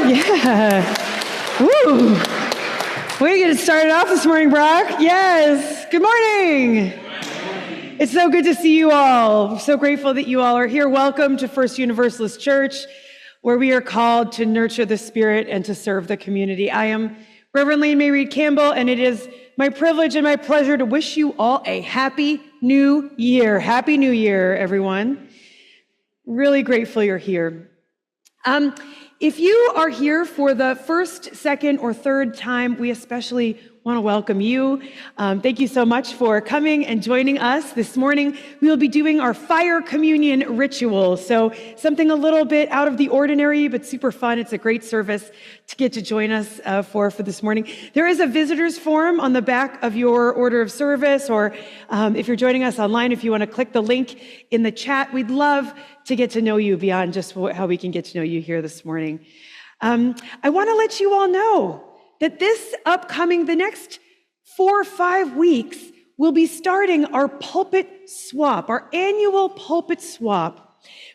Yeah. Woo. Way to get it started off this morning, Brock. Yes. Good morning. It's so good to see you all. I'm so grateful that you all are here. Welcome to First Universalist Church, where we are called to nurture the Spirit and to serve the community. I am Reverend Lane-Mairead Campbell, and it is my privilege and my pleasure to wish you all a happy new year. Happy New Year, everyone. Really grateful you're here. If you are here for the first, second, or third time, we especially want to welcome you. Thank you so much for coming and joining us. This morning, we will be doing our fire communion ritual. So something a little bit out of the ordinary, but super fun. It's a great service to get to join us for this morning. There is a visitor's form on the back of your order of service, or if you're joining us online, if you want to click the link in the chat, we'd love to get to know you beyond just how we can get to know you here this morning. I want to let you all know that the next 4 or 5 weeks, we'll be starting our pulpit swap, our annual pulpit swap.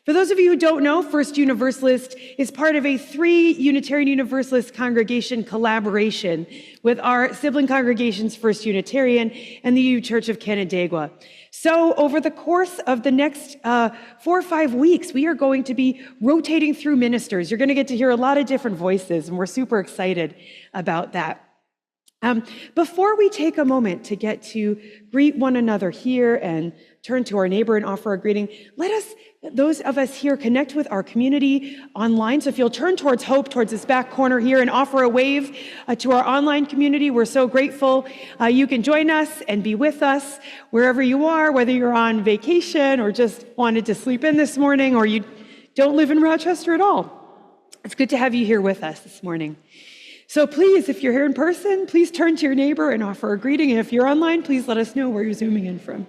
For those of you who don't know, First Universalist is part of a 3 Unitarian Universalist congregation collaboration with our sibling congregations, First Unitarian and the UU Church of Canandaigua. So over the course of the next 4 or 5 weeks, we are going to be rotating through ministers. You're going to get to hear a lot of different voices, and we're super excited about that. Before we take a moment to get to greet one another here and turn to our neighbor and offer a greeting, let us, those of us here, connect with our community online. So if you'll turn towards Hope, towards this back corner here, and offer a wave to our online community, we're so grateful you can join us and be with us wherever you are, whether you're on vacation or just wanted to sleep in this morning, or you don't live in Rochester at all. It's good to have you here with us this morning. So please, if you're here in person, please turn to your neighbor and offer a greeting. And if you're online, please let us know where you're zooming in from.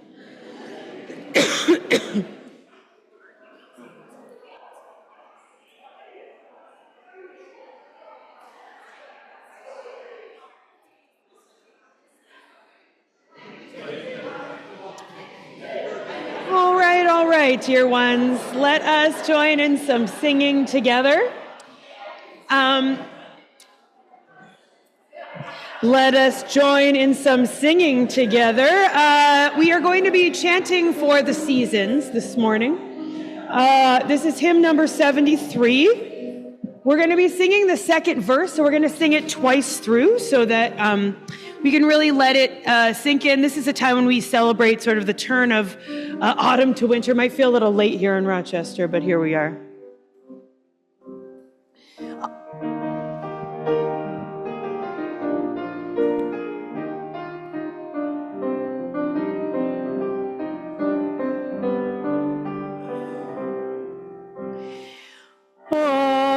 All right, dear ones, let us join in some singing together. Let us join in some singing together. We are going to be chanting for the seasons this morning. This is hymn number 73. We're going to be singing the second verse, so we're going to sing it twice through so that we can really let it sink in. This is a time when we celebrate sort of the turn of autumn to winter. Might feel a little late here in Rochester, but here we are.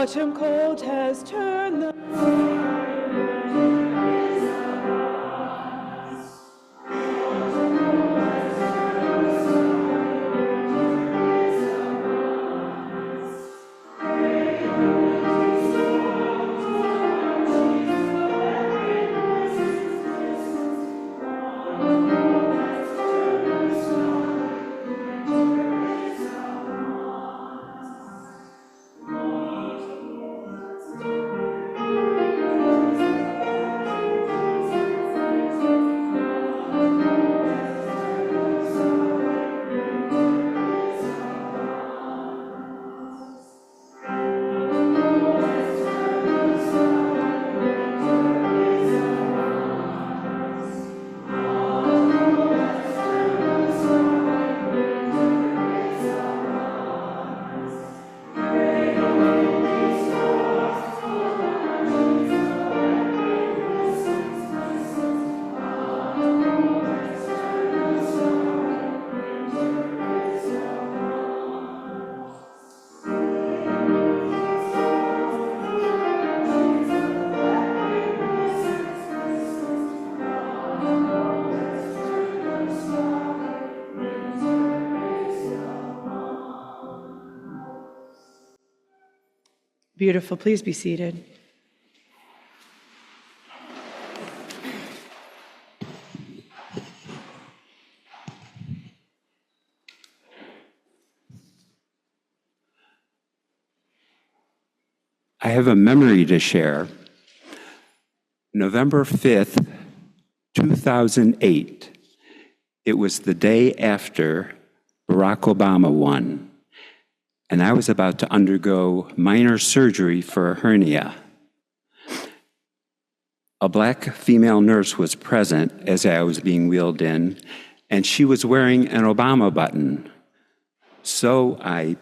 Autumn cold has turned the Beautiful. Please be seated. I have a memory to share. November 5th, 2008, it was the day after Barack Obama won, and I was about to undergo minor surgery for a hernia. A Black female nurse was present as I was being wheeled in, and she was wearing an Obama button. So I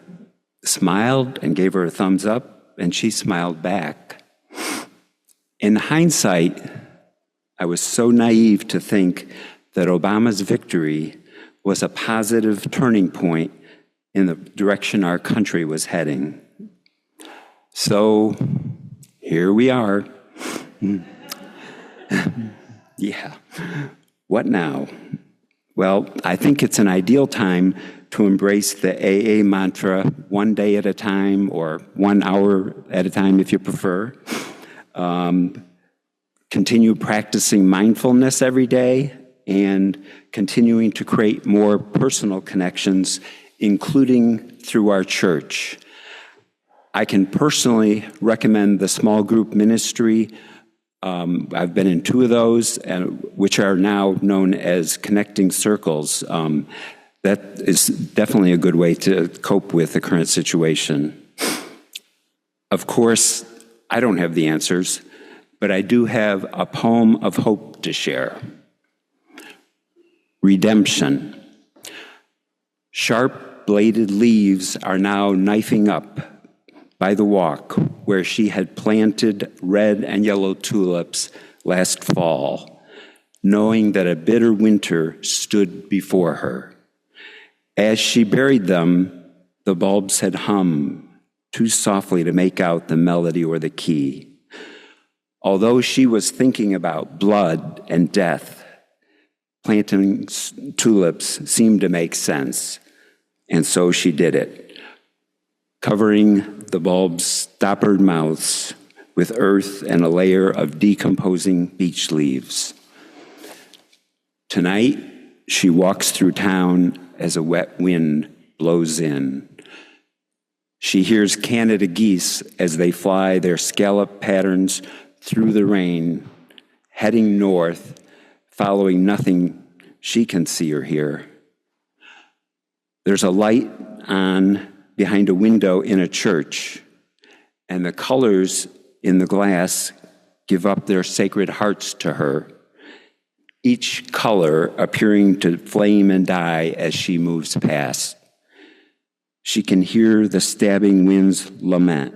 smiled and gave her a thumbs up, and she smiled back. In hindsight, I was so naive to think that Obama's victory was a positive turning point in the direction our country was heading. So here we are. Yeah. What now? Well, I think it's an ideal time to embrace the AA mantra, 1 day at a time or 1 hour at a time if you prefer. Continue practicing mindfulness every day and continuing to create more personal connections, including through our church. I can personally recommend the small group ministry. I've been in 2 of those, which are now known as connecting circles. That is definitely a good way to cope with the current situation. Of course, I don't have the answers, but I do have a poem of hope to share. Redemption. Sharp-bladed leaves are now knifing up by the walk where she had planted red and yellow tulips last fall, knowing that a bitter winter stood before her. As she buried them, the bulbs had hummed too softly to make out the melody or the key. Although she was thinking about blood and death, planting tulips seemed to make sense, and so she did it, covering the bulbs' stoppered mouths with earth and a layer of decomposing beech leaves. Tonight, she walks through town as a wet wind blows in. She hears Canada geese as they fly their scallop patterns through the rain, heading north, following nothing she can see or hear. There's a light on behind a window in a church, and the colors in the glass give up their sacred hearts to her, each color appearing to flame and die as she moves past. She can hear the stabbing winds lament,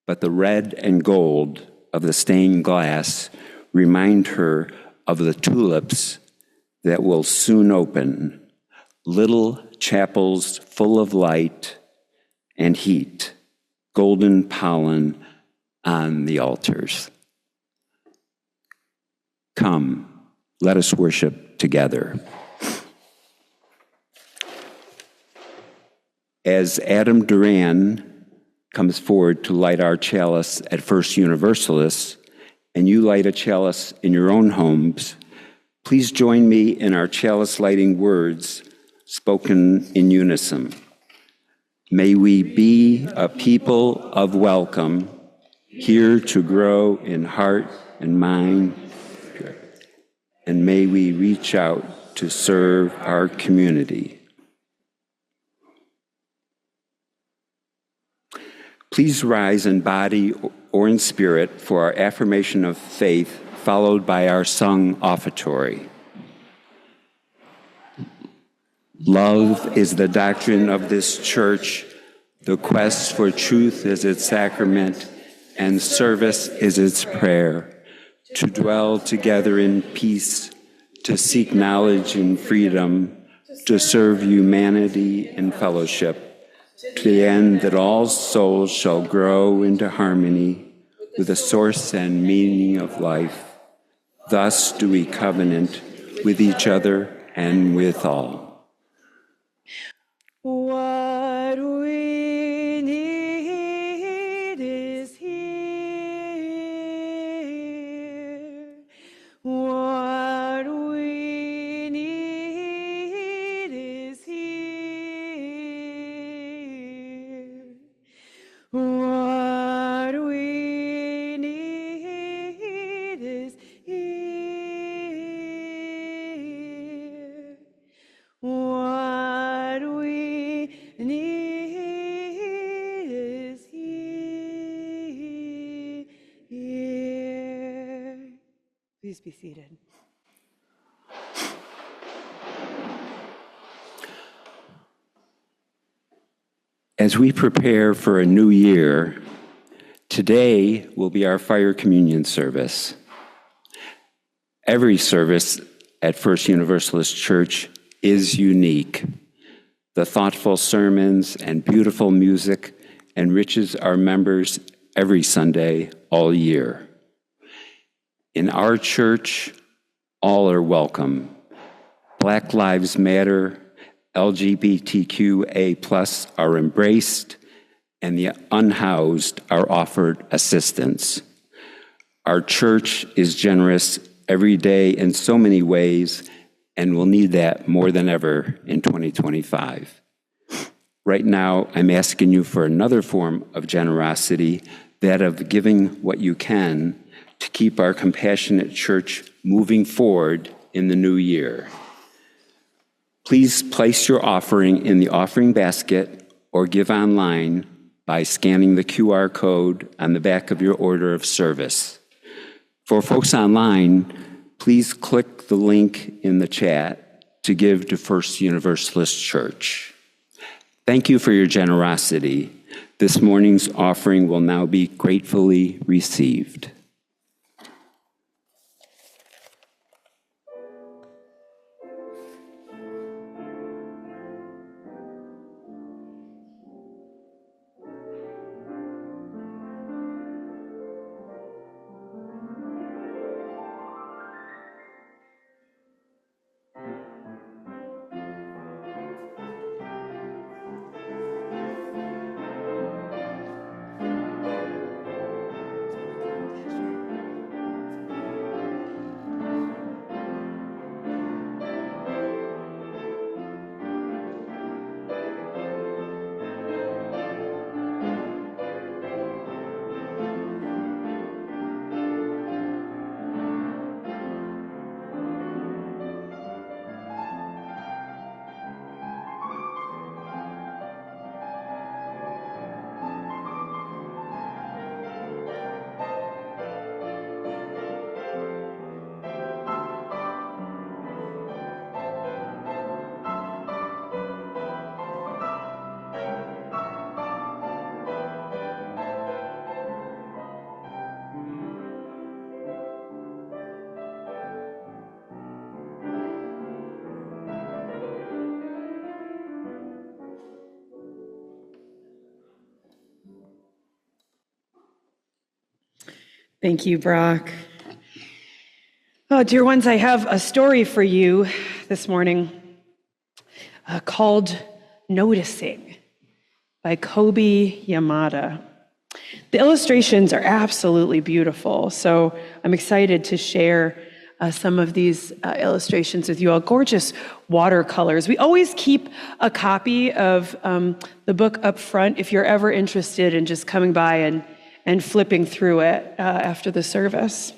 but the red and gold of the stained glass remind her of the tulips that will soon open, little chapels full of light and heat, golden pollen on the altars. Come, let us worship together. As Adam Duran comes forward to light our chalice at First Universalist, and you light a chalice in your own homes, please join me in our chalice lighting words spoken in unison. May we be a people of welcome, here to grow in heart and mind, and may we reach out to serve our community. Please rise in body or in spirit for our affirmation of faith, followed by our sung offertory. Love is the doctrine of this church. The quest for truth is its sacrament, and service is its prayer. To dwell together in peace, to seek knowledge in freedom, to serve humanity in fellowship, to the end that all souls shall grow into harmony with the source and meaning of life. Thus do we covenant with each other and with all. What we need is here. What we need is here. What Please be seated. As we prepare for a new year, today will be our fire communion service. Every service at First Universalist Church is unique. The thoughtful sermons and beautiful music enriches our members every Sunday all year. In our church, all are welcome. Black Lives Matter, LGBTQA+ are embraced, and the unhoused are offered assistance. Our church is generous every day in so many ways, and will need that more than ever in 2025. Right now, I'm asking you for another form of generosity, that of giving what you can to keep our compassionate church moving forward in the new year. Please place your offering in the offering basket or give online by scanning the QR code on the back of your order of service. For folks online, please click the link in the chat to give to First Universalist Church. Thank you for your generosity. This morning's offering will now be gratefully received. Thank you, Brock. Oh, dear ones, I have a story for you this morning called Noticing by Kobe Yamada. The illustrations are absolutely beautiful, so I'm excited to share some of these illustrations with you all. Gorgeous watercolors. We always keep a copy of the book up front if you're ever interested in just coming by and flipping through it after the service.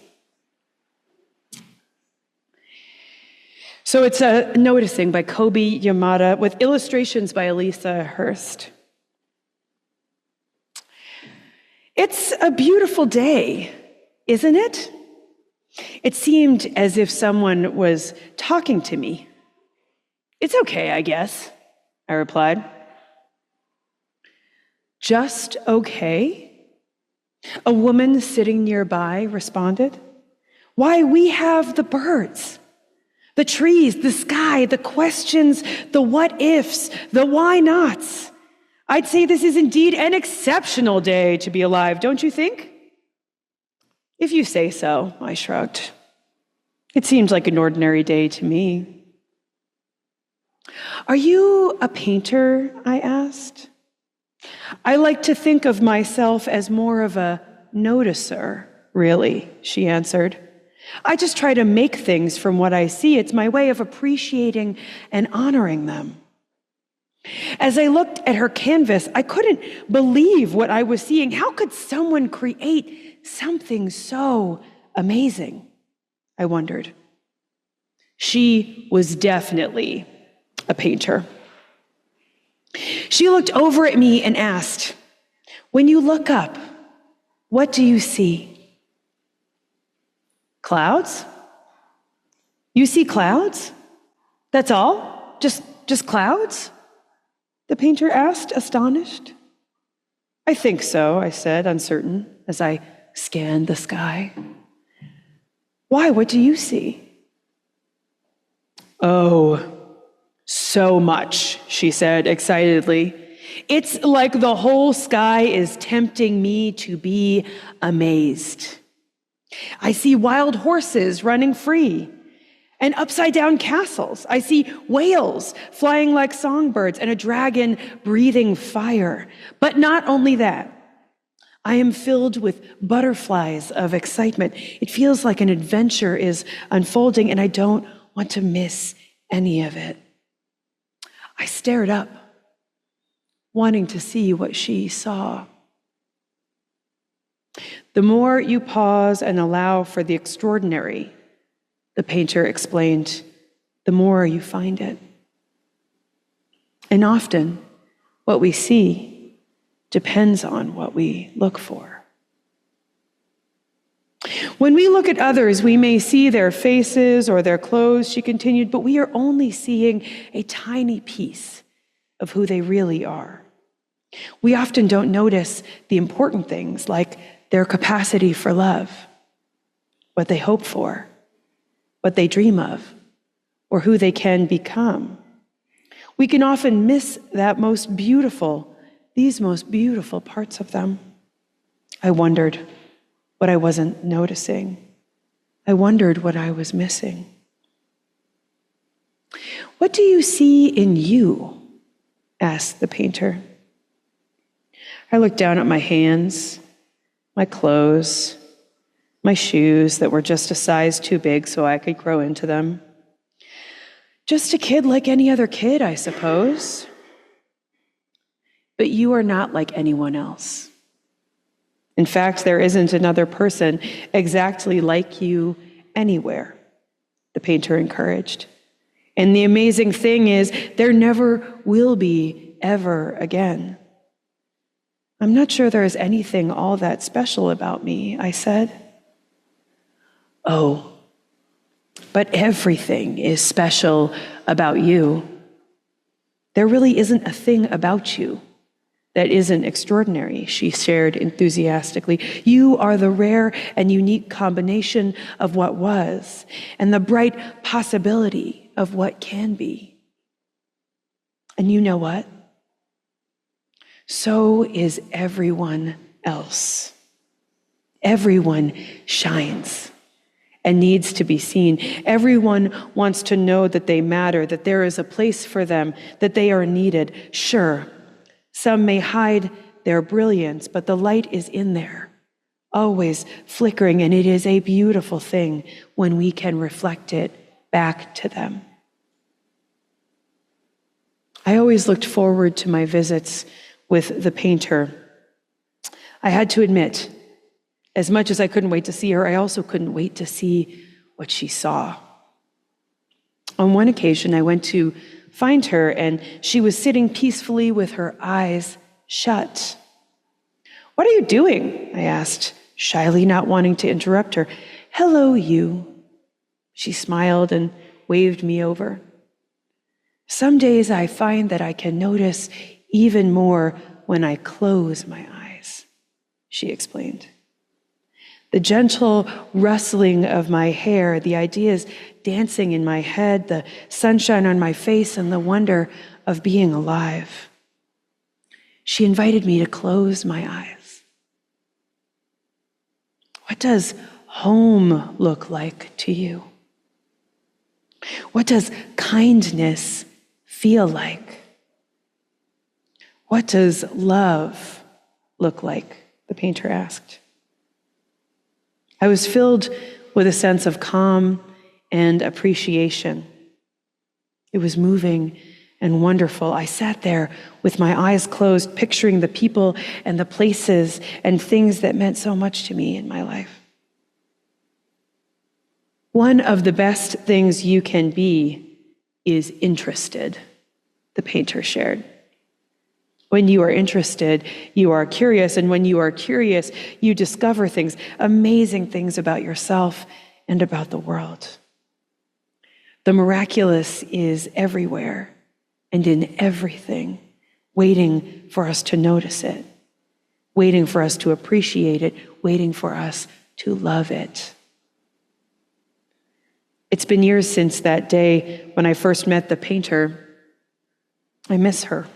So it's Noticing by Kobe Yamada with illustrations by Elisa Hurst. It's a beautiful day, isn't it? It seemed as if someone was talking to me. It's okay, I guess, I replied. Just okay? A woman sitting nearby responded. Why, we have the birds, the trees, the sky, the questions, the what ifs, the why nots. I'd say this is indeed an exceptional day to be alive, don't you think? If you say so, I shrugged. It seemed like an ordinary day to me. Are you a painter? I asked. I like to think of myself as more of a noticer, really, she answered. I just try to make things from what I see. It's my way of appreciating and honoring them. As I looked at her canvas, I couldn't believe what I was seeing. How could someone create something so amazing? I wondered. She was definitely a painter. She looked over at me and asked, when you look up, what do you see? Clouds? You see clouds? That's all? Just clouds? The painter asked, astonished. I think so, I said, uncertain, as I scanned the sky. Why? What do you see? Oh, so much, she said excitedly. It's like the whole sky is tempting me to be amazed. I see wild horses running free and upside-down castles. I see whales flying like songbirds and a dragon breathing fire. But not only that, I am filled with butterflies of excitement. It feels like an adventure is unfolding, and I don't want to miss any of it. I stared up, wanting to see what she saw. The more you pause and allow for the extraordinary, the painter explained, the more you find it. And often, what we see depends on what we look for. When we look at others, we may see their faces or their clothes, she continued, but we are only seeing a tiny piece of who they really are. We often don't notice the important things like their capacity for love, what they hope for, what they dream of, or who they can become. We can often miss these most beautiful parts of them. I wondered what I wasn't noticing. I wondered what I was missing. What do you see in you? Asked the painter. I looked down at my hands, my clothes, my shoes that were just a size too big so I could grow into them. Just a kid like any other kid, I suppose. But you are not like anyone else. In fact, there isn't another person exactly like you anywhere, the painter encouraged. And the amazing thing is, there never will be ever again. I'm not sure there is anything all that special about me, I said. Oh, but everything is special about you. There really isn't a thing about you that isn't extraordinary, she shared enthusiastically. You are the rare and unique combination of what was and the bright possibility of what can be. And you know what? So is everyone else. Everyone shines and needs to be seen. Everyone wants to know that they matter, that there is a place for them, that they are needed. Sure, some may hide their brilliance, but the light is in there, always flickering, and it is a beautiful thing when we can reflect it back to them. I always looked forward to my visits with the painter. I had to admit, as much as I couldn't wait to see her, I also couldn't wait to see what she saw. On one occasion, I went to find her, and she was sitting peacefully with her eyes shut. What are you doing? I asked, shyly, not wanting to interrupt her. Hello, you. She smiled and waved me over. Some days I find that I can notice even more when I close my eyes, she explained. The gentle rustling of my hair, the ideas dancing in my head, the sunshine on my face, and the wonder of being alive. She invited me to close my eyes. What does home look like to you? What does kindness feel like? What does love look like? The painter asked. I was filled with a sense of calm and appreciation. It was moving and wonderful. I sat there with my eyes closed, picturing the people and the places and things that meant so much to me in my life. One of the best things you can be is interested, the painter shared. When you are interested, you are curious, and when you are curious, you discover things, amazing things about yourself and about the world. The miraculous is everywhere and in everything, waiting for us to notice it, waiting for us to appreciate it, waiting for us to love it. It's been years since that day when I first met the painter. I miss her.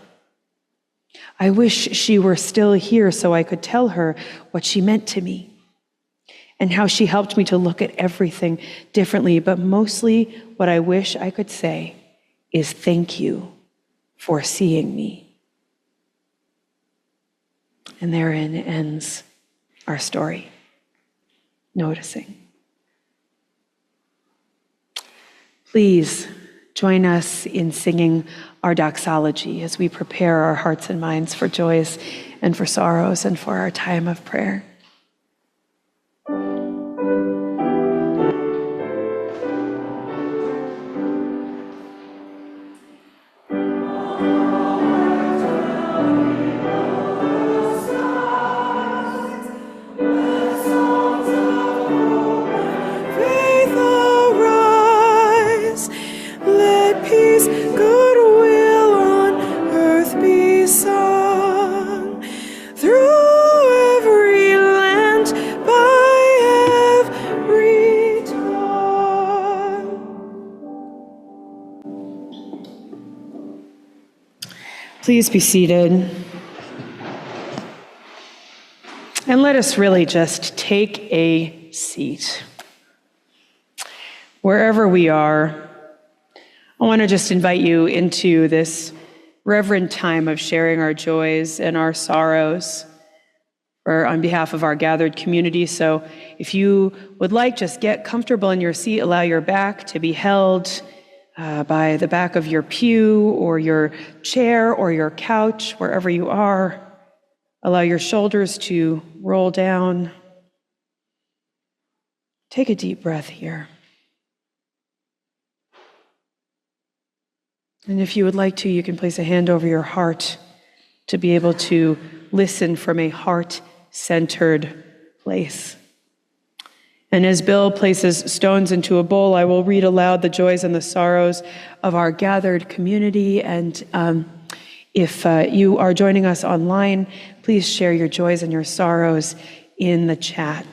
I wish she were still here so I could tell her what she meant to me and how she helped me to look at everything differently. But mostly what I wish I could say is thank you for seeing me. And therein ends our story, noticing. Please join us in singing our doxology as we prepare our hearts and minds for joys and for sorrows and for our time of prayer. Please be seated. And let us really just take a seat. Wherever we are, I want to just invite you into this reverent time of sharing our joys and our sorrows on behalf of our gathered community. So if you would like, just get comfortable in your seat, allow your back to be held by the back of your pew or your chair or your couch, wherever you are. Allow your shoulders to roll down. Take a deep breath here. And if you would like to, you can place a hand over your heart to be able to listen from a heart-centered place. And as Bill places stones into a bowl, I will read aloud the joys and the sorrows of our gathered community. And if you are joining us online, please share your joys and your sorrows in the chat.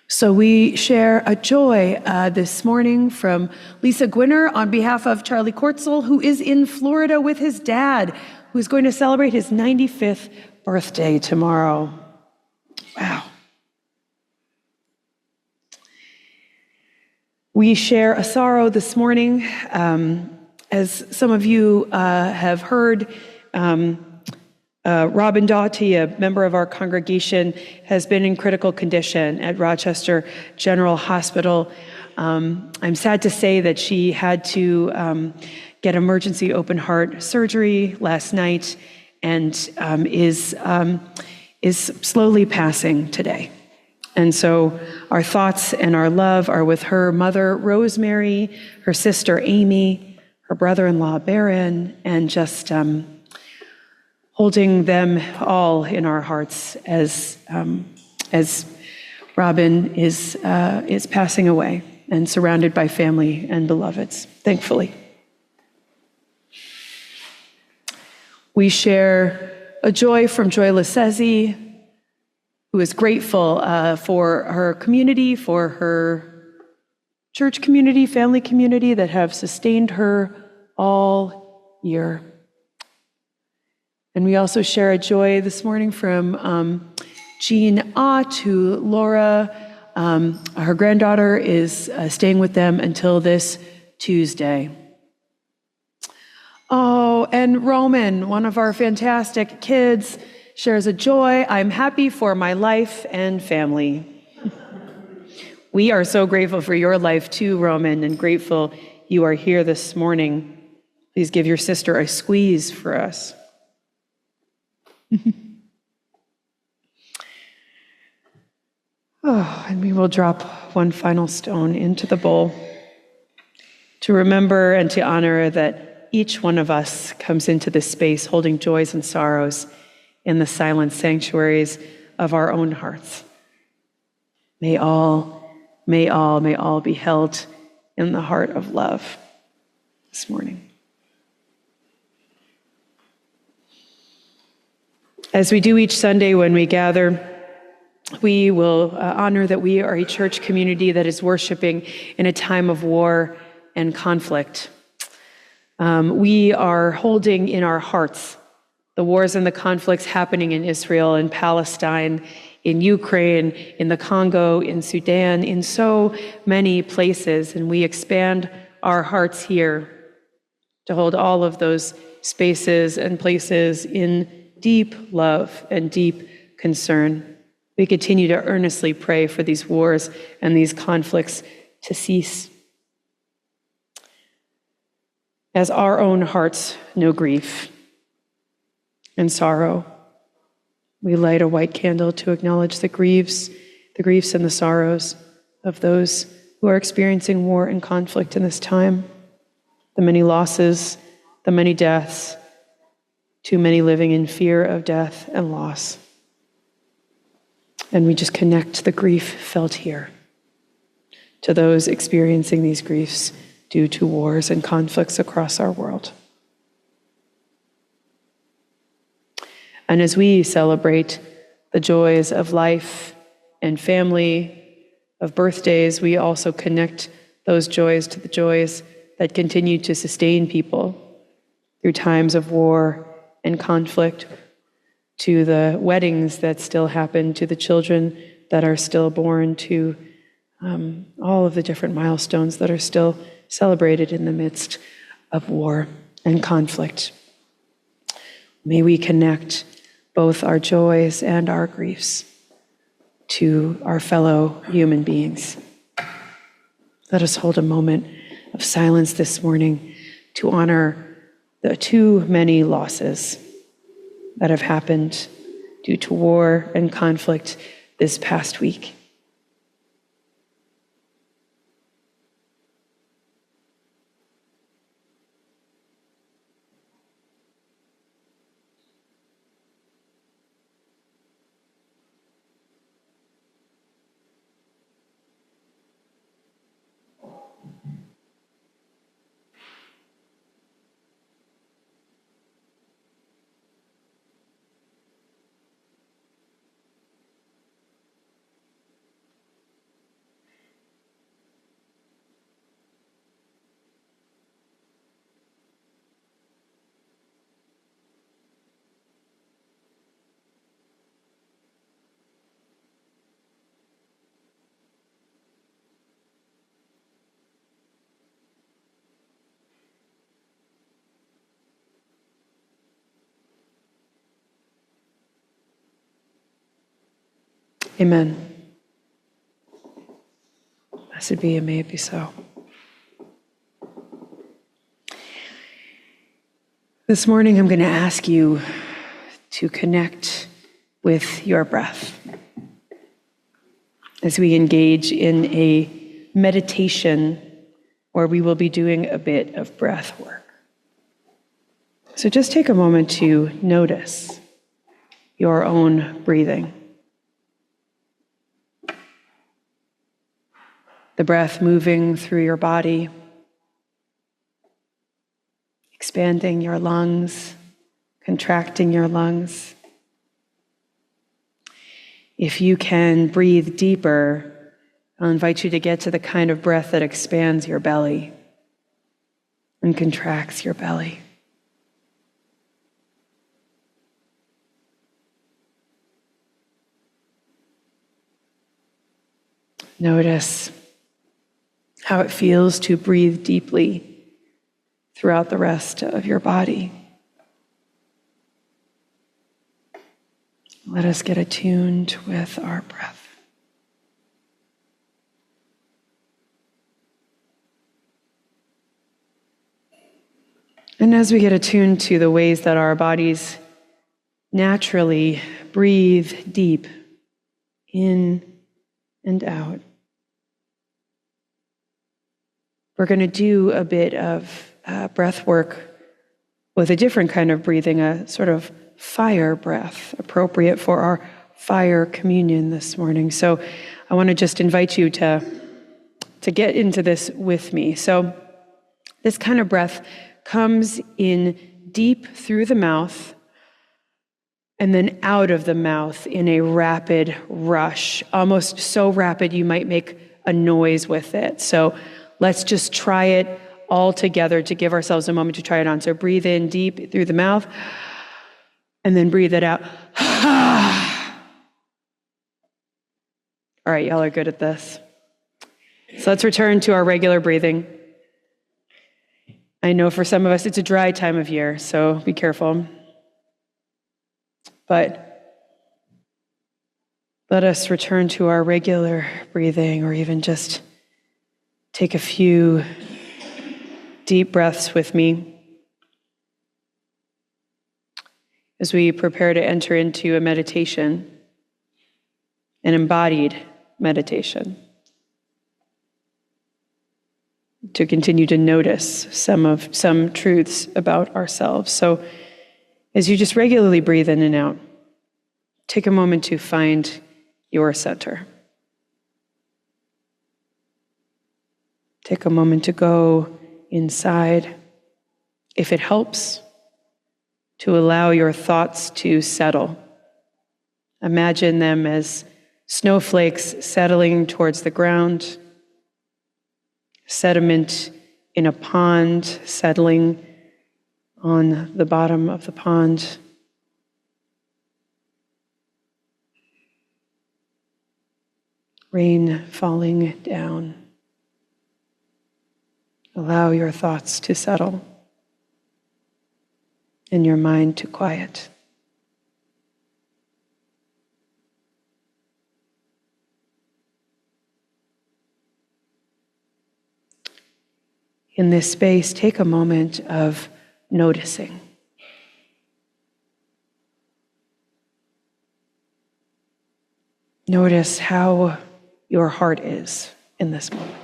So we share a joy this morning from Lisa Gwinner on behalf of Charlie Kortzel, who is in Florida with his dad, who is going to celebrate his 95th birthday tomorrow. Wow. We share a sorrow this morning. As some of you have heard, Robin Doughty, a member of our congregation, has been in critical condition at Rochester General Hospital. I'm sad to say that she had to get emergency open heart surgery last night and is slowly passing today. And so our thoughts and our love are with her mother, Rosemary, her sister, Amy, her brother-in-law, Barron, and just holding them all in our hearts as Robin is passing away and surrounded by family and beloveds, thankfully. We share a joy from Joy Lasezzi, who is grateful for her community, for her church community, family community that have sustained her all year. And we also share a joy this morning from Jean Ott, who Laura, her granddaughter, is staying with them until this Tuesday. Oh, and Roman, one of our fantastic kids, shares a joy. I'm happy for my life and family. We are so grateful for your life too, Roman, and grateful you are here this morning. Please give your sister a squeeze for us. Oh, and we will drop one final stone into the bowl to remember and to honor that each one of us comes into this space holding joys and sorrows in the silent sanctuaries of our own hearts. May all may all be held in the heart of love this morning. As we do each Sunday when we gather, we will honor that we are a church community that is worshiping in a time of war and conflict. We are holding in our hearts the wars and the conflicts happening in Israel and Palestine, in Ukraine, in the Congo, in Sudan, in so many places. And we expand our hearts here to hold all of those spaces and places in deep love and deep concern. We continue to earnestly pray for these wars and these conflicts to cease. As our own hearts know grief and sorrow, we light a white candle to acknowledge the griefs and the sorrows of those who are experiencing war and conflict in this time, the many losses, the many deaths, too many living in fear of death and loss. And we just connect the grief felt here to those experiencing these griefs due to wars and conflicts across our world. And as we celebrate the joys of life and family, of birthdays, we also connect those joys to the joys that continue to sustain people through times of war and conflict, to the weddings that still happen, to the children that are still born, to all of the different milestones that are still celebrated in the midst of war and conflict. May we connect both our joys and our griefs to our fellow human beings. Let us hold a moment of silence this morning to honor the too many losses that have happened due to war and conflict this past week. Amen. Blessed be and may it be so. This morning, I'm going to ask you to connect with your breath as we engage in a meditation where we will be doing a bit of breath work. So just take a moment to notice your own breathing. The breath moving through your body, expanding your lungs, contracting your lungs. If you can breathe deeper, I'll invite you to get to the kind of breath that expands your belly and contracts your belly. Notice how it feels to breathe deeply throughout the rest of your body. Let us get attuned with our breath. And as we get attuned to the ways that our bodies naturally breathe deep in and out, we're going to do a bit of breath work with a different kind of breathing, a sort of fire breath, appropriate for our fire communion this morning. So I want to just invite you to to get into this with me. So this kind of breath comes in deep through the mouth and then out of the mouth in a rapid rush, almost so rapid you might make a noise with it. So let's just try it all together to give ourselves a moment to try it on. So breathe in deep through the mouth and then breathe it out. All right, y'all are good at this. So let's return to our regular breathing. I know for some of us it's a dry time of year, so be careful. But let us return to our regular breathing, or even just take a few deep breaths with me as we prepare to enter into a meditation, an embodied meditation, to continue to notice some truths about ourselves. So as you just regularly breathe in and out, take a moment to find your center. Take a moment to go inside. If it helps, to allow your thoughts to settle. Imagine them as snowflakes settling towards the ground, sediment in a pond settling on the bottom of the pond. Rain falling down. Allow your thoughts to settle and your mind to quiet. In this space, take a moment of noticing. Notice how your heart is in this moment.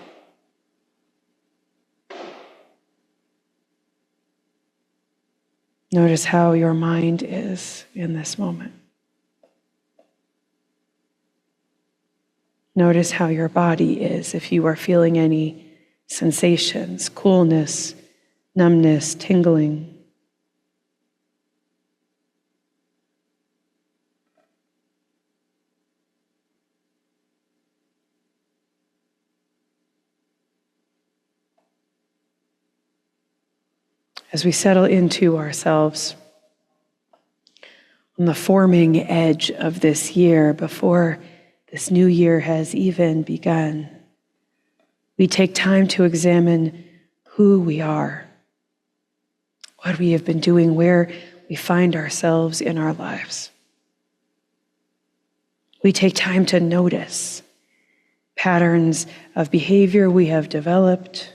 Notice how your mind is in this moment. Notice how your body is, if you are feeling any sensations, coolness, numbness, tingling. As we settle into ourselves on the forming edge of this year, before this new year has even begun, we take time to examine who we are, what we have been doing, where we find ourselves in our lives. We take time to notice patterns of behavior we have developed,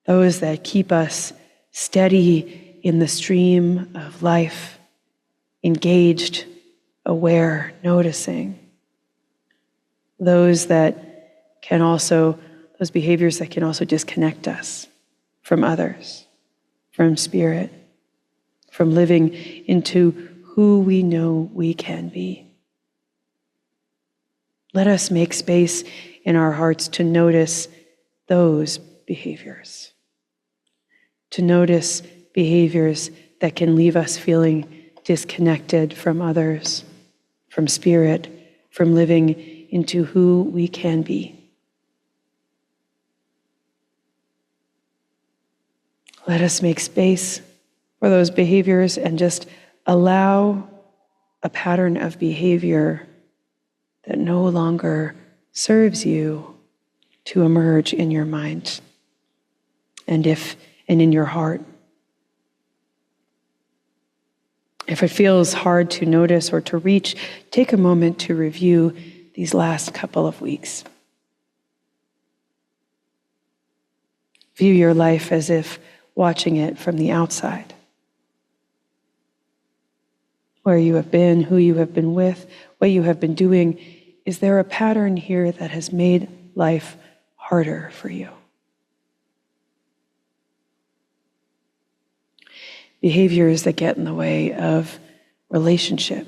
those that keep us steady in the stream of life, engaged, aware, noticing. Those behaviors that can also disconnect us from others, from spirit, from living into who we know we can be. Let us make space in our hearts to notice those behaviors, to notice behaviors that can leave us feeling disconnected from others, from spirit, from living into who we can be. Let us make space for those behaviors and just allow a pattern of behavior that no longer serves you to emerge in your mind and in your heart. If it feels hard to notice or to reach, take a moment to review these last couple of weeks. View your life as if watching it from the outside. Where you have been, who you have been with, what you have been doing. Is there a pattern here that has made life harder for you? Behaviors that get in the way of relationship.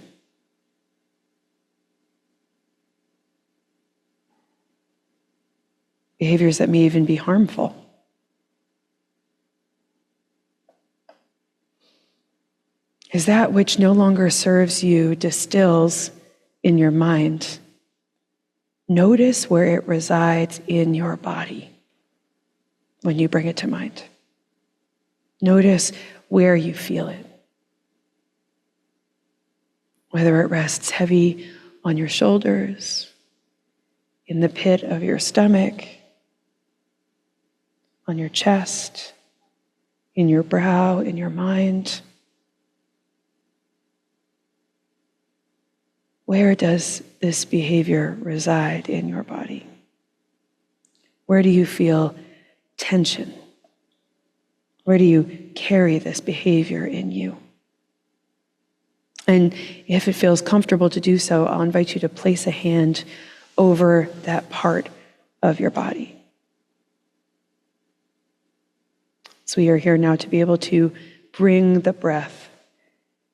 behaviors that may even be harmful. As that which no longer serves you distills in your mind, notice where it resides in your body when you bring it to mind. Notice where you feel it. Whether it rests heavy on your shoulders, in the pit of your stomach, on your chest, in your brow, in your mind. Where does this behavior reside in your body? Where do you feel tension? Where do you carry this behavior in you? And if it feels comfortable to do so, I'll invite you to place a hand over that part of your body. So we are here now to be able to bring the breath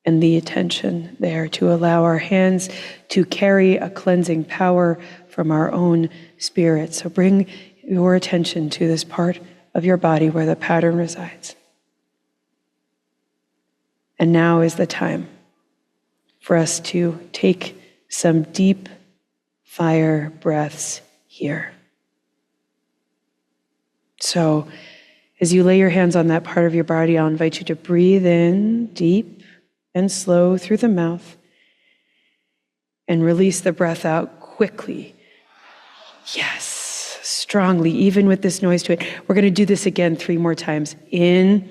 and the attention there, to allow our hands to carry a cleansing power from our own spirit. So bring your attention to this part of your body where the pattern resides. And now is the time for us to take some deep fire breaths here. So as you lay your hands on that part of your body, I'll invite you to breathe in deep and slow through the mouth and release the breath out quickly. Yes, strongly, even with this noise to it. We're going to do this again 3 more times. In.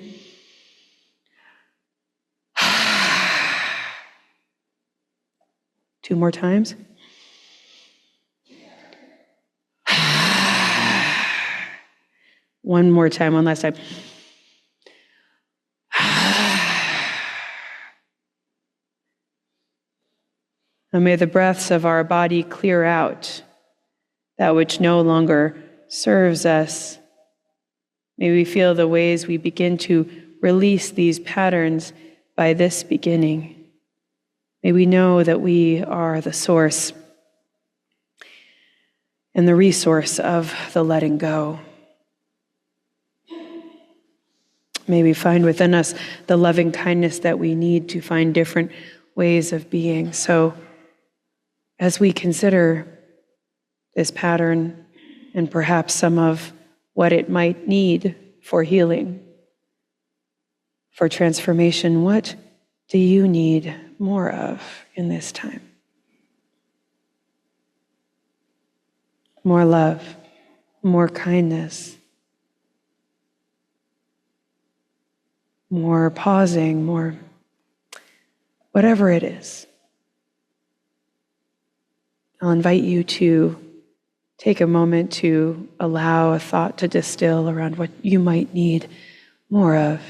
2 more times. One more time, one last time. And may the breaths of our body clear out that which no longer serves us. May we feel the ways we begin to release these patterns by this beginning. May we know that we are the source and the resource of the letting go. May we find within us the loving kindness that we need to find different ways of being. So as we consider this pattern and perhaps some of what it might need for healing, for transformation, what do you need more of in this time? More love, more kindness, more pausing, more whatever it is. I'll invite you to take a moment to allow a thought to distill around what you might need more of.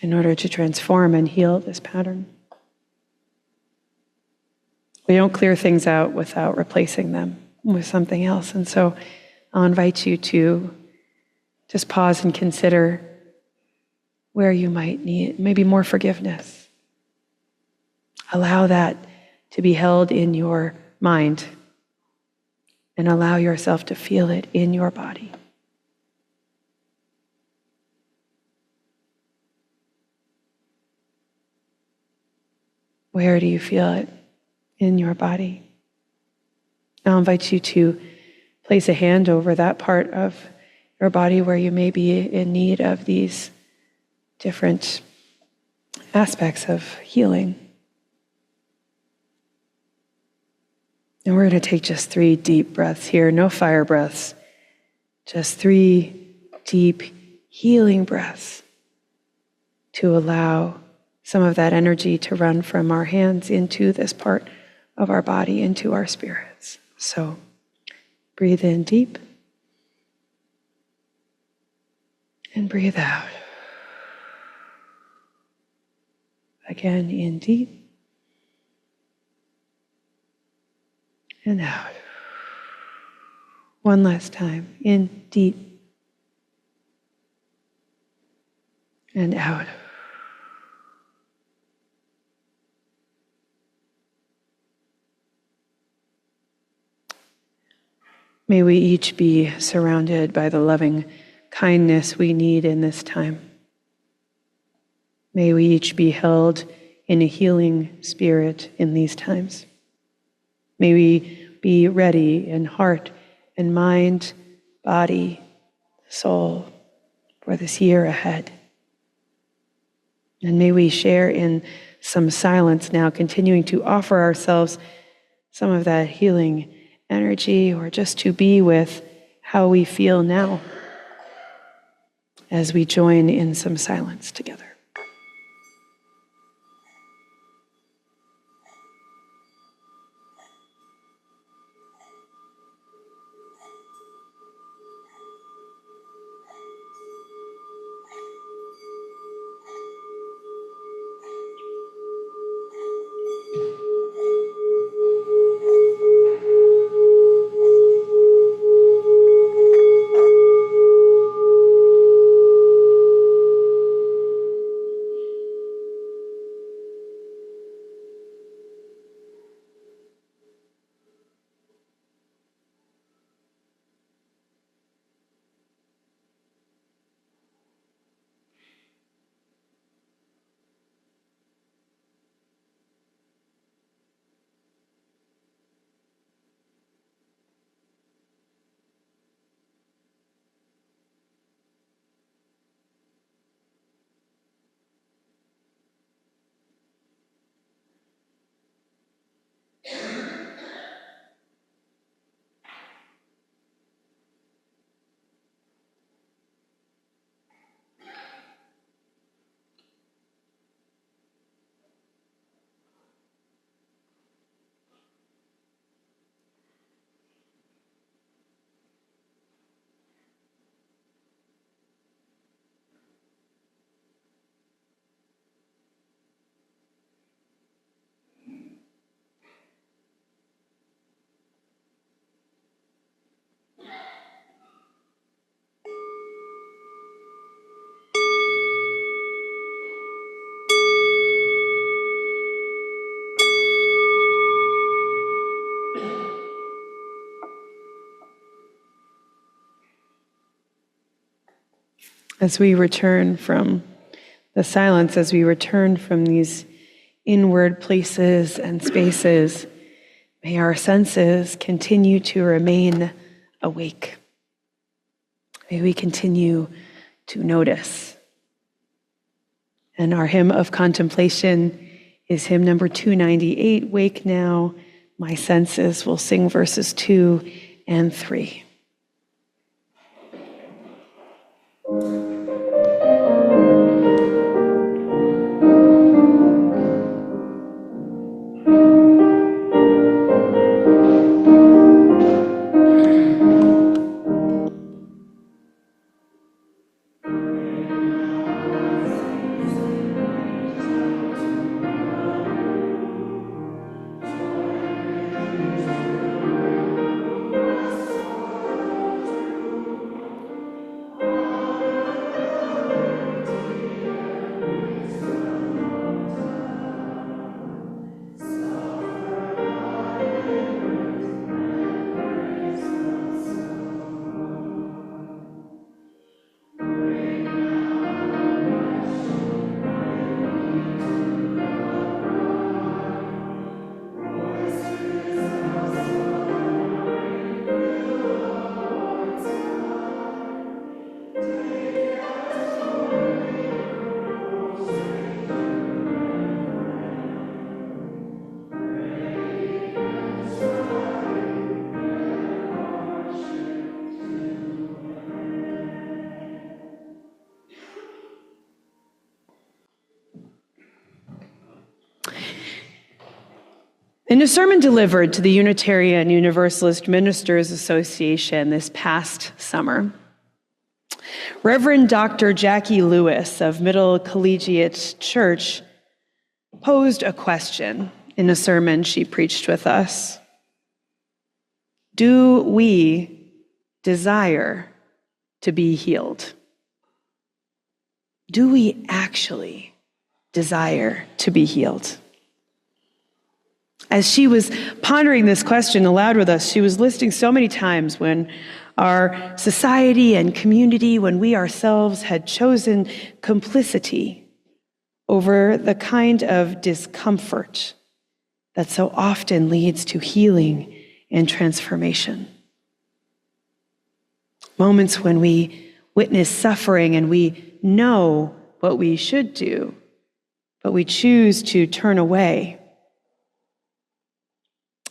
In order to transform and heal this pattern. We don't clear things out without replacing them with something else. And so I'll invite you to just pause and consider where you might need maybe more forgiveness. Allow that to be held in your mind and allow yourself to feel it in your body. Where do you feel it in your body? I'll invite you to place a hand over that part of your body where you may be in need of these different aspects of healing. And we're going to take just 3 deep breaths here, no fire breaths, just 3 deep healing breaths to allow some of that energy to run from our hands into this part of our body, into our spirits. So breathe in deep and breathe out. Again, in deep and out. One last time, in deep and out. May we each be surrounded by the loving kindness we need in this time. May we each be held in a healing spirit in these times. May we be ready in heart and mind, body, soul for this year ahead. And may we share in some silence now, continuing to offer ourselves some of that healing energy, or just to be with how we feel now as we join in some silence together. As we return from the silence, as we return from these inward places and spaces, may our senses continue to remain awake. May we continue to notice. And our hymn of contemplation is hymn number 298, Wake Now, My Senses. We'll sing verses 2 and 3. In a sermon delivered to the Unitarian Universalist Ministers Association this past summer, Reverend Dr. Jackie Lewis of Middle Collegiate Church posed a question in a sermon she preached with us. Do we desire to be healed? Do we actually desire to be healed? As she was pondering this question aloud with us, she was listing so many times when our society and community, when we ourselves had chosen complicity over the kind of discomfort that so often leads to healing and transformation. Moments when we witness suffering and we know what we should do, but we choose to turn away.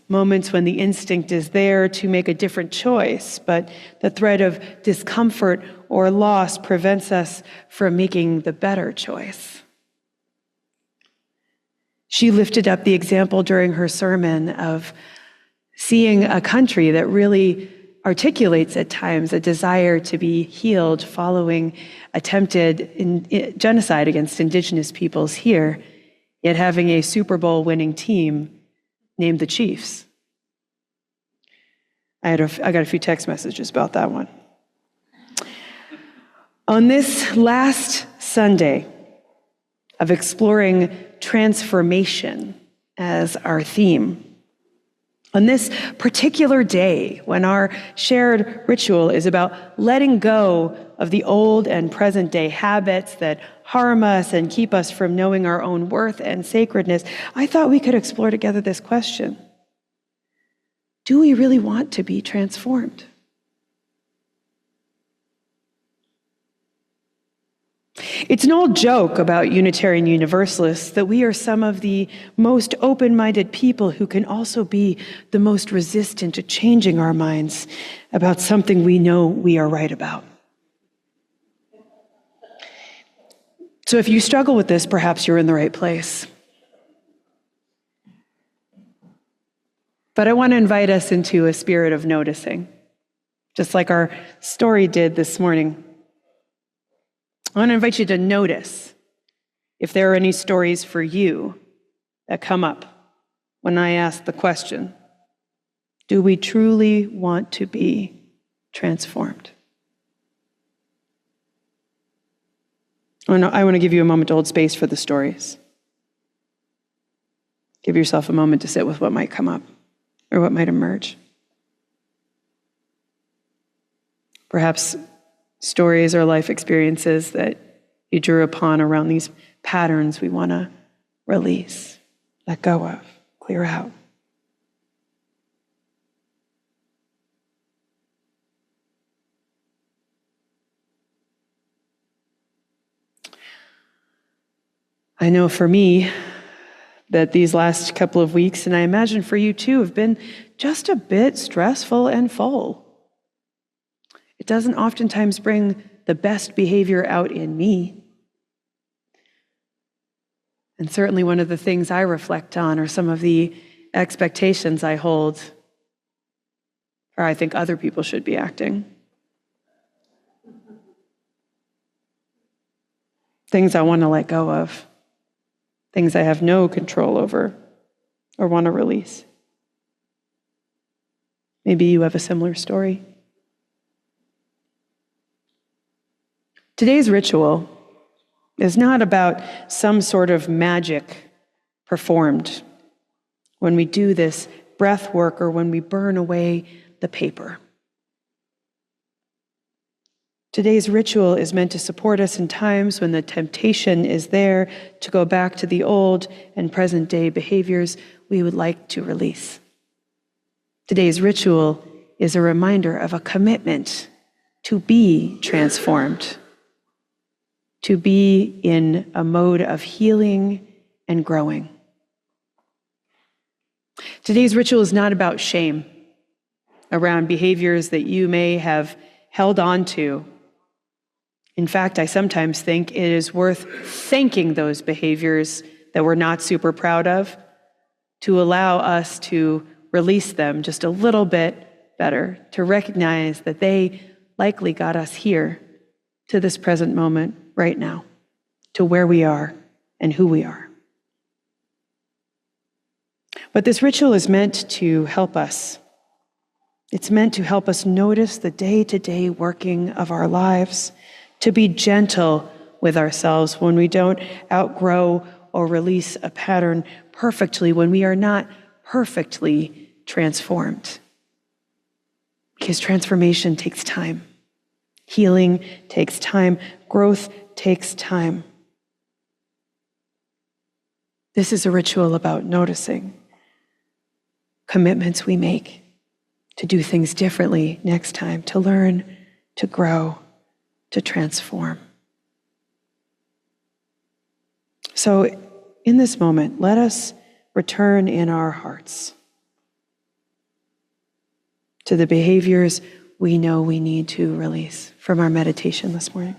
Moments when the instinct is there to make a different choice, but the threat of discomfort or loss prevents us from making the better choice. She lifted up the example during her sermon of seeing a country that really articulates at times a desire to be healed following attempted genocide against indigenous peoples here, yet having a Super Bowl winning team named the Chiefs. I got a few text messages about that one. On this last Sunday of exploring transformation as our theme, on this particular day when our shared ritual is about letting go of the old and present day habits that harm us and keep us from knowing our own worth and sacredness, I thought we could explore together this question. Do we really want to be transformed? It's an old joke about Unitarian Universalists that we are some of the most open-minded people who can also be the most resistant to changing our minds about something we know we are right about. So if you struggle with this, perhaps you're in the right place. But I want to invite us into a spirit of noticing, just like our story did this morning. I want to invite you to notice if there are any stories for you that come up when I ask the question, do we truly want to be transformed? I want to give you a moment to hold space for the stories. Give yourself a moment to sit with what might come up or what might emerge. Perhaps stories or life experiences that you drew upon around these patterns we want to release, let go of, clear out. I know for me that these last couple of weeks, and I imagine for you too, have been just a bit stressful and full. It doesn't oftentimes bring the best behavior out in me. And certainly one of the things I reflect on are some of the expectations I hold, or I think other people should be acting. Things I want to let go of. Things I have no control over or want to release. Maybe you have a similar story. Today's ritual is not about some sort of magic performed when we do this breath work or when we burn away the paper. Today's ritual is meant to support us in times when the temptation is there to go back to the old and present day behaviors we would like to release. Today's ritual is a reminder of a commitment to be transformed, to be in a mode of healing and growing. Today's ritual is not about shame around behaviors that you may have held on to. In fact, I sometimes think it is worth thanking those behaviors that we're not super proud of to allow us to release them just a little bit better, to recognize that they likely got us here to this present moment right now, to where we are and who we are. But this ritual is meant to help us. It's meant to help us notice the day-to-day working of our lives, to be gentle with ourselves when we don't outgrow or release a pattern perfectly, when we are not perfectly transformed. Because transformation takes time. Healing takes time. Growth takes time. This is a ritual about noticing commitments we make to do things differently next time, to learn, to grow, to transform. So in this moment, let us return in our hearts to the behaviors we know we need to release from our meditation this morning.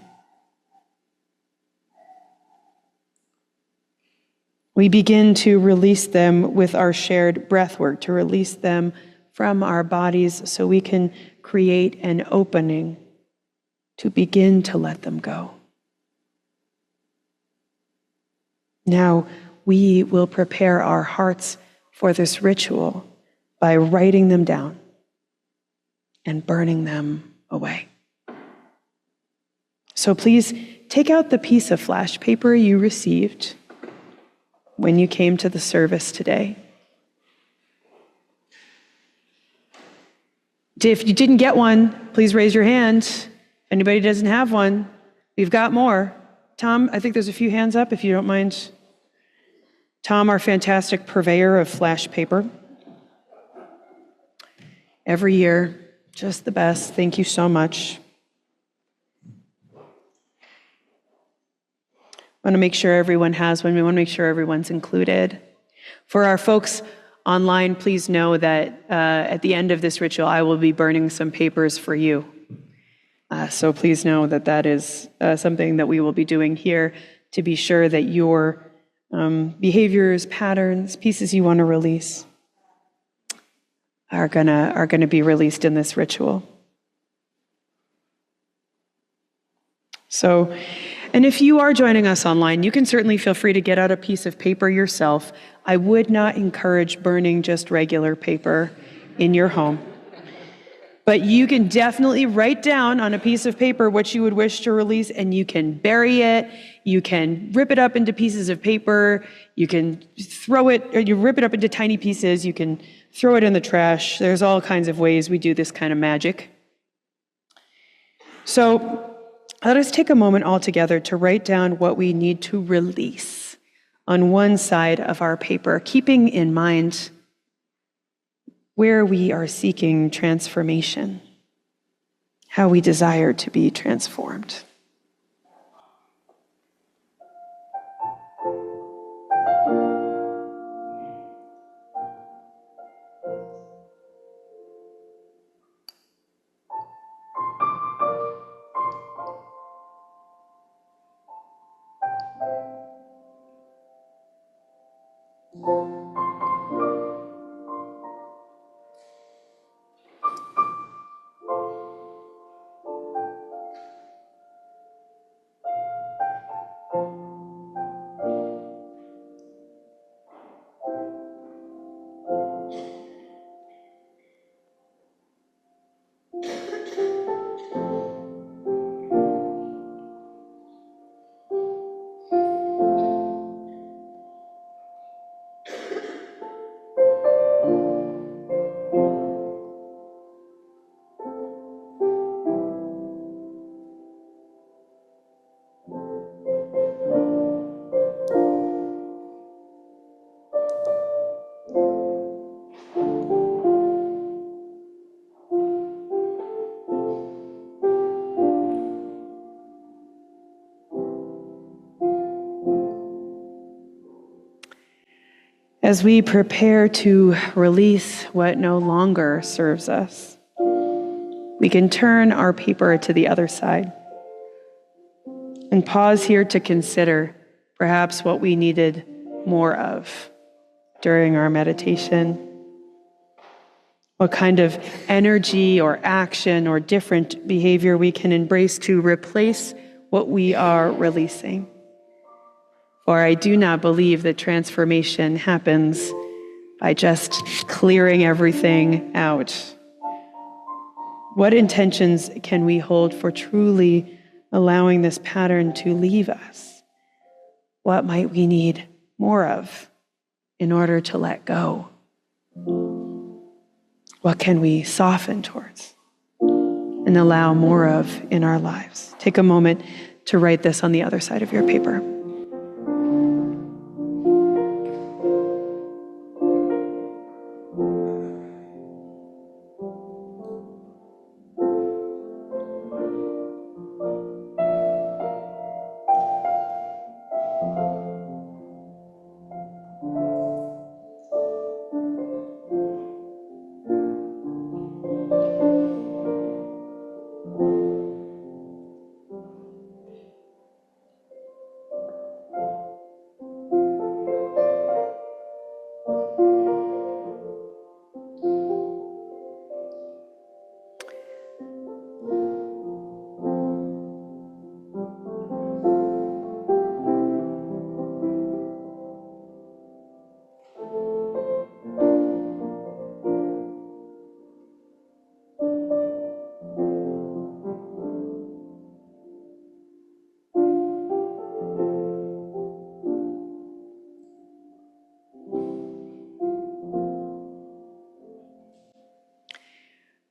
We begin to release them with our shared breath work, to release them from our bodies so we can create an opening to begin to let them go. Now, we will prepare our hearts for this ritual by writing them down and burning them away. So please take out the piece of flash paper you received when you came to the service today. If you didn't get one, please raise your hand. If anybody doesn't have one, we've got more. Tom, I think there's a few hands up, if you don't mind. Tom, our fantastic purveyor of flash paper. Every year, just the best. Thank you so much. I want to make sure everyone has one. We want to make sure everyone's included. For our folks online, please know that at the end of this ritual, I will be burning some papers for you. So please know that that is something that we will be doing here to be sure that your behaviors, patterns, pieces you want to release are gonna be released in this ritual. So, and if you are joining us online, you can certainly feel free to get out a piece of paper yourself. I would not encourage burning just regular paper in your home. But you can definitely write down on a piece of paper what you would wish to release, and you can bury it. You can rip it up into pieces of paper. You can throw it, or you rip it up into tiny pieces. You can throw it in the trash. There's all kinds of ways we do this kind of magic. So let us take a moment all together to write down what we need to release on one side of our paper, keeping in mind where we are seeking transformation, how we desire to be transformed. As we prepare to release what no longer serves us, we can turn our paper to the other side and pause here to consider perhaps what we needed more of during our meditation. What kind of energy or action or different behavior we can embrace to replace what we are releasing. For I do not believe that transformation happens by just clearing everything out. What intentions can we hold for truly allowing this pattern to leave us? What might we need more of in order to let go What can we soften towards and allow more of in our lives? Take a moment to write this on the other side of your paper.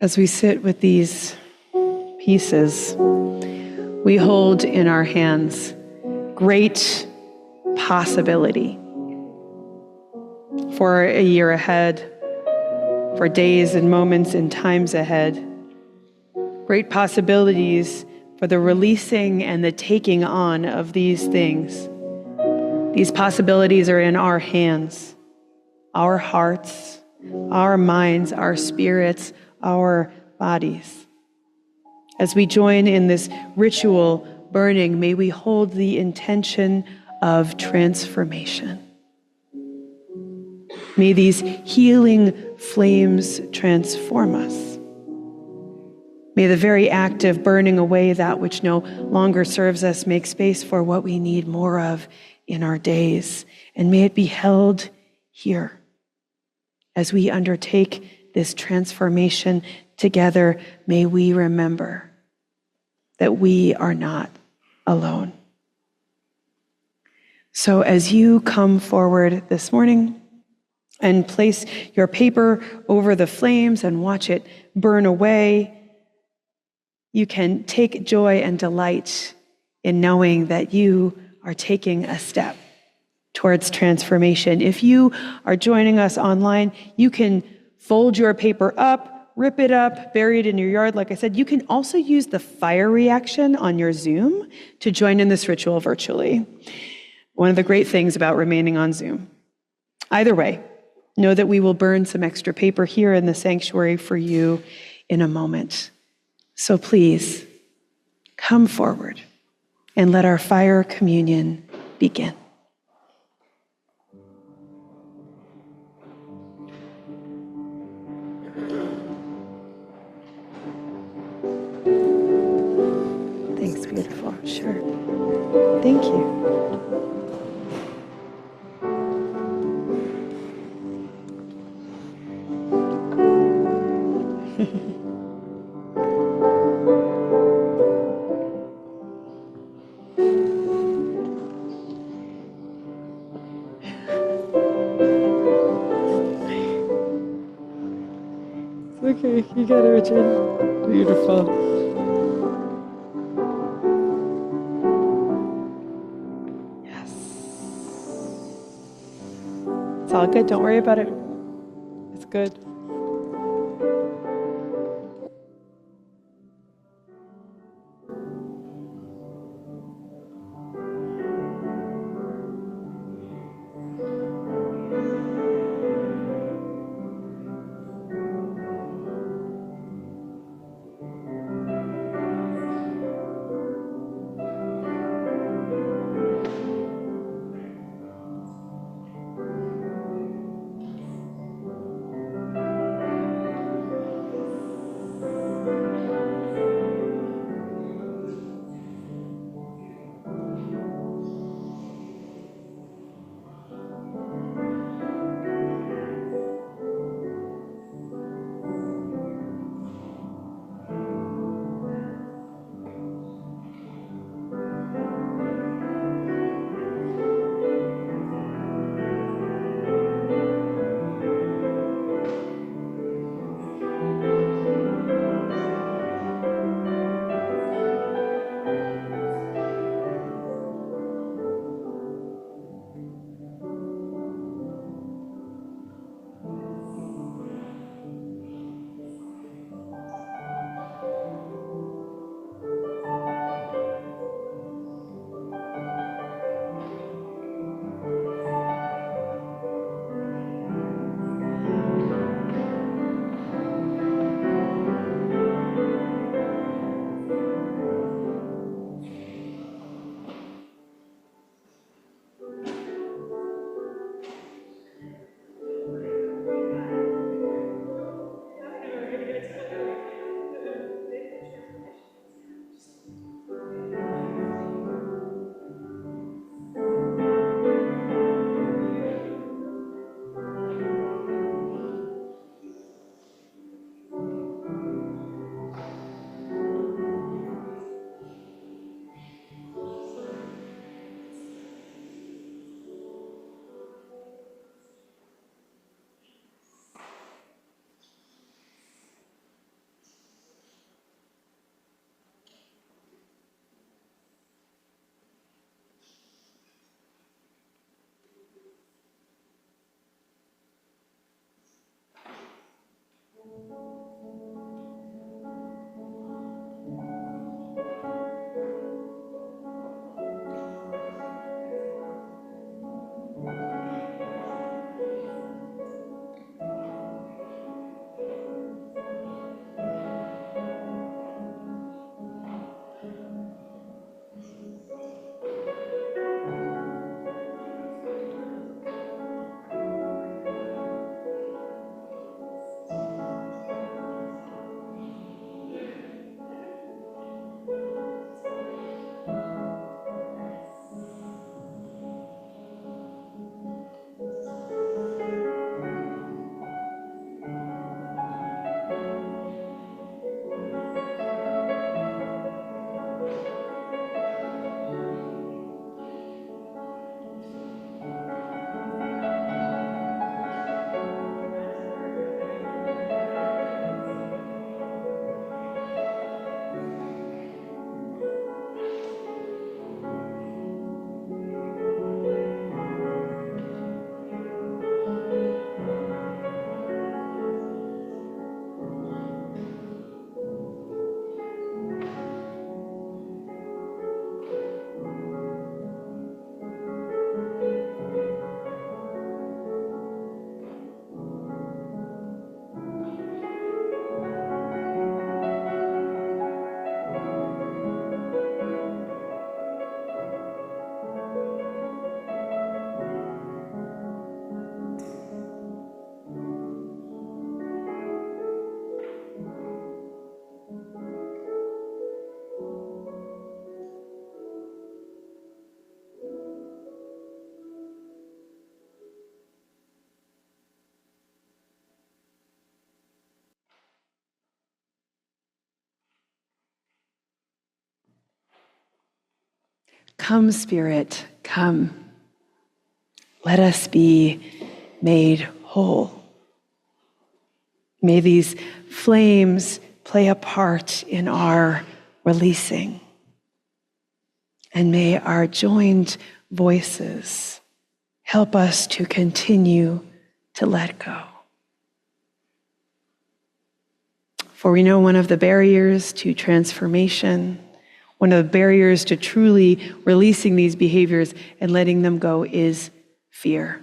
As we sit with these pieces, we hold in our hands great possibility for a year ahead, for days and moments and times ahead. Great possibilities for the releasing and the taking on of these things. These possibilities are in our hands, our hearts, our minds, our spirits, our bodies. As we join in this ritual burning, may we hold the intention of transformation. May these healing flames transform us. May the very act of burning away that which no longer serves us make space for what we need more of in our days. And may it be held here as we undertake this transformation together. May we remember that we are not alone. So as you come forward this morning and place your paper over the flames and watch it burn away, you can take joy and delight in knowing that you are taking a step towards transformation. If you are joining us online, you can fold your paper up, rip it up, bury it in your yard. Like I said, you can also use the fire reaction on your Zoom to join in this ritual virtually. One of the great things about remaining on Zoom. Either way, know that we will burn some extra paper here in the sanctuary for you in a moment. So please, come forward and let our fire communion begin. Thanks, beautiful. Sure. Thank you. Okay, you got it, Richard. Beautiful. Yes. It's all good. Don't worry about it. It's good. Come, Spirit, come. Let us be made whole. May these flames play a part in our releasing. And may our joined voices help us to continue to let go. For we know one of the barriers to transformation, one of the barriers to truly releasing these behaviors and letting them go is fear.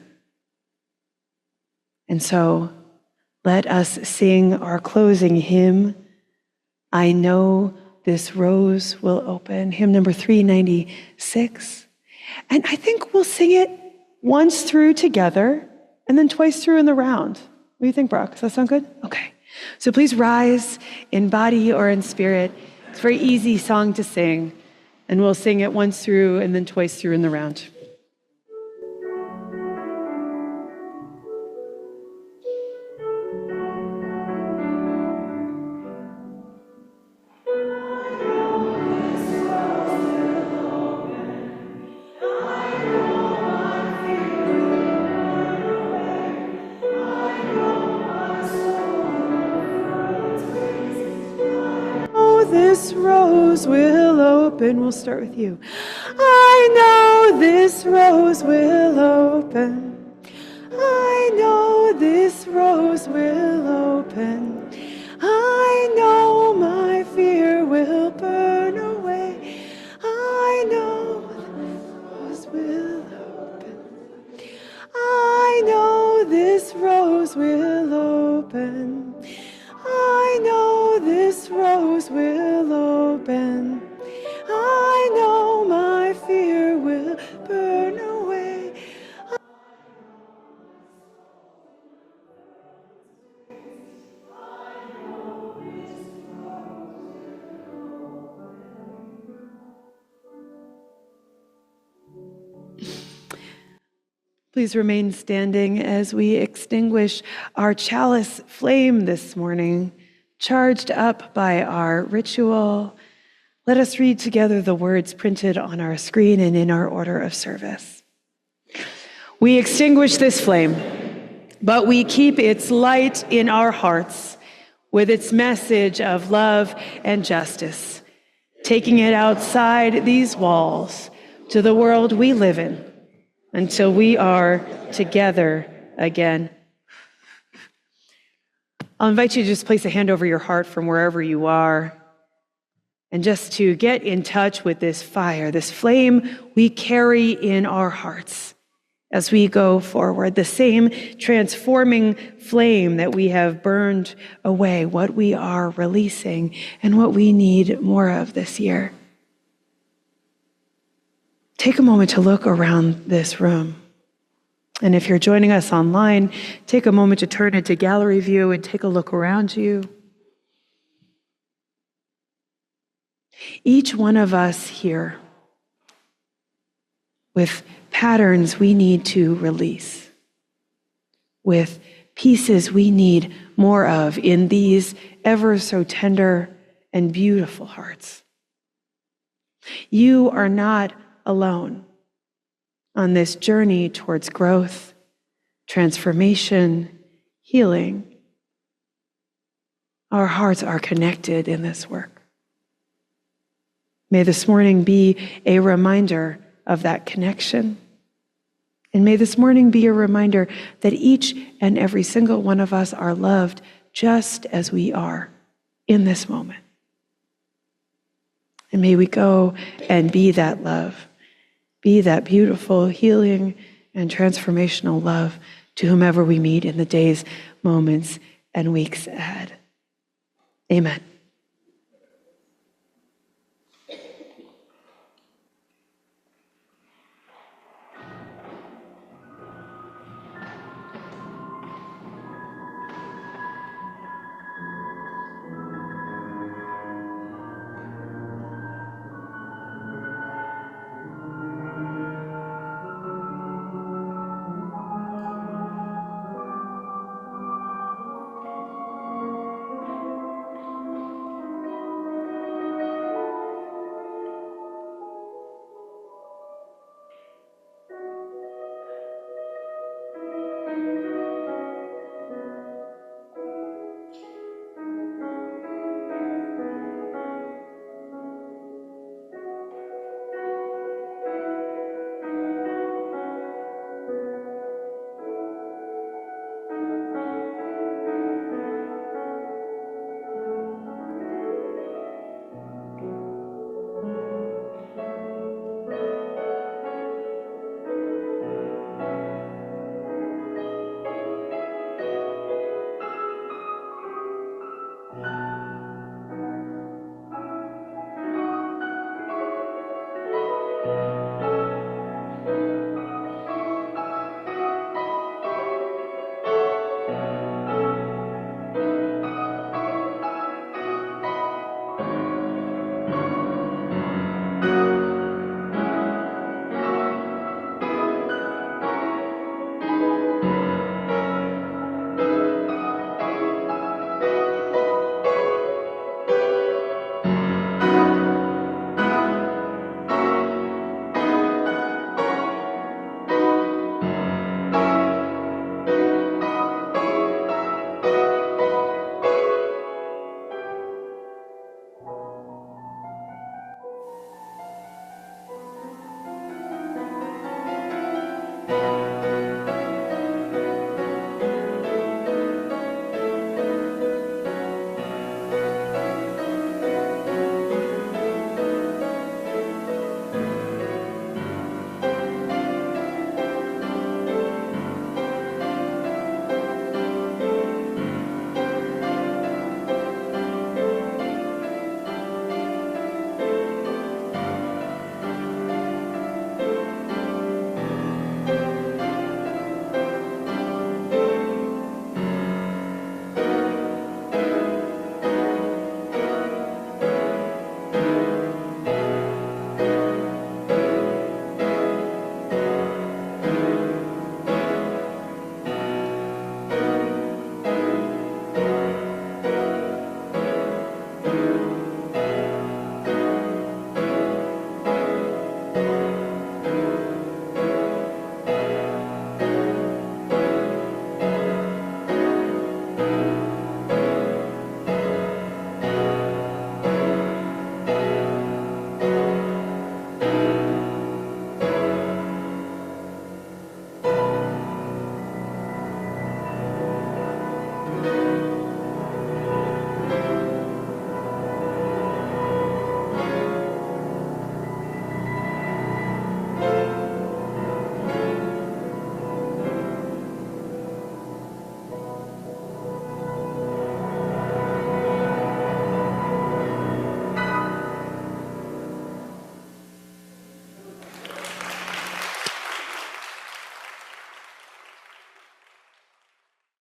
And so let us sing our closing hymn, I Know This Rose Will Open, hymn number 396. And I think we'll sing it once through together and then twice through in the round. What do you think, Brock? Does that sound good? Okay. So please rise in body or in spirit. It's a very easy song to sing, and we'll sing it once through and then twice through in the round. This rose will open. We'll start with you. I know this rose will open. I know this rose will open. I know my fear will burn away. I know this rose will open. I know this rose will open. I know this rose will open. I know my fear will burn away. Please remain standing as we extinguish our chalice flame this morning, charged up by our ritual. Let us read together the words printed on our screen and in our order of service. We extinguish this flame, but we keep its light in our hearts with its message of love and justice, taking it outside these walls to the world we live in until we are together again. I'll invite you to just place a hand over your heart from wherever you are, and just to get in touch with this fire, this flame we carry in our hearts as we go forward, the same transforming flame that we have burned away, what we are releasing and what we need more of this year. Take a moment to look around this room. And if you're joining us online, take a moment to turn into gallery view and take a look around you. Each one of us here with patterns we need to release, with pieces we need more of in these ever so tender and beautiful hearts. You are not alone on this journey towards growth, transformation, healing. Our hearts are connected in this work. May this morning be a reminder of that connection. And may this morning be a reminder that each and every single one of us are loved just as we are in this moment. And may we go and be that love, be that beautiful, healing, and transformational love to whomever we meet in the days, moments, and weeks ahead. Amen.